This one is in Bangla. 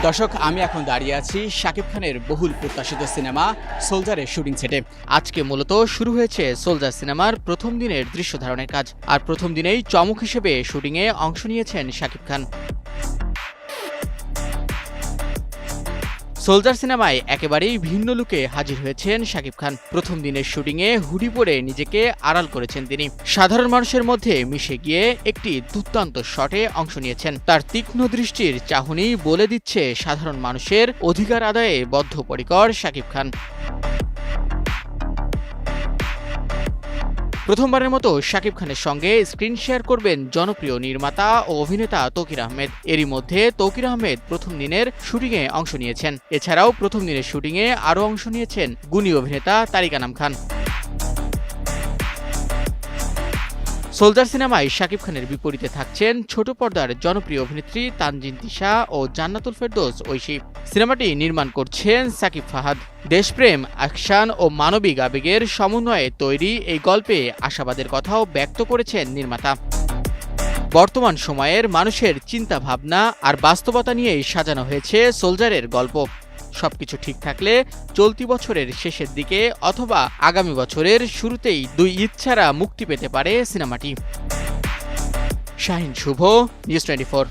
দর্শক, আমি এখন দাঁড়িয়ে আছি শাকিব খানের বহুল প্রত্যাশিত সিনেমা সোলজারের শুটিং সেটে। আজকে মূলত শুরু হয়েছে সোলজার সিনেমার প্রথম দিনের দৃশ্য ধারণের কাজ। আর প্রথম দিনেই চমক হিসেবে শুটিংয়ে অংশ নিয়েছেন শাকিব খান। সোলজার সিনেমায় একেবারেই ভিন্ন লুকে হাজির হয়েছেন শাকিব খান। প্রথম দিনের শুটিংয়ে হুডি পরে নিজেকে আড়াল করেছেন তিনি। সাধারণ মানুষের মধ্যে মিশে গিয়ে একটি দুর্দান্ত শটে অংশ নিয়েছেন। তার তীক্ষ্ণ দৃষ্টির চাহনি বলে দিচ্ছে সাধারণ মানুষের অধিকার আদায়ে বদ্ধপরিকর শাকিব খান। প্রথমবারের মতো শাকিব খানের সঙ্গে স্ক্রিন শেয়ার করবেন জনপ্রিয় নির্মাতা ও অভিনেতা তৌকির আহমেদ। এরই মধ্যে তৌকির আহমেদ প্রথম দিনের শুটিংয়ে অংশ নিয়েছেন। এছাড়াও প্রথম দিনের শুটিংয়ে আরও অংশ নিয়েছেন গুণী অভিনেতা তারিক আনাম খান। সোলজার সিনেমায় শাকিব খানের বিপরীতে থাকছেন ছোট পর্দার জনপ্রিয় অভিনেত্রী তানজিন তিশা ও জান্নাতুল ফেরদৌস ঐশী। সিনেমাটি নির্মাণ করছেন সাকিব ফাহাদ। দেশপ্রেম, অ্যাকশন ও মানবিক আবেগের সমন্বয়ে তৈরি এই গল্পে আশাবাদের কথাও ব্যক্ত করেছেন নির্মাতা। বর্তমান সময়ের মানুষের চিন্তা ভাবনা আর বাস্তবতা নিয়েই সাজানো হয়েছে সোলজারের গল্প। সবকিছু ঠিক থাকলে চলতি বছরের শেষের দিকে অথবা আগামী বছরের শুরুতেই 2 ঈদ ছাড়া মুক্তি পেতে পারে সিনেমাটি। শাহিন শুভ, নিউজ 24।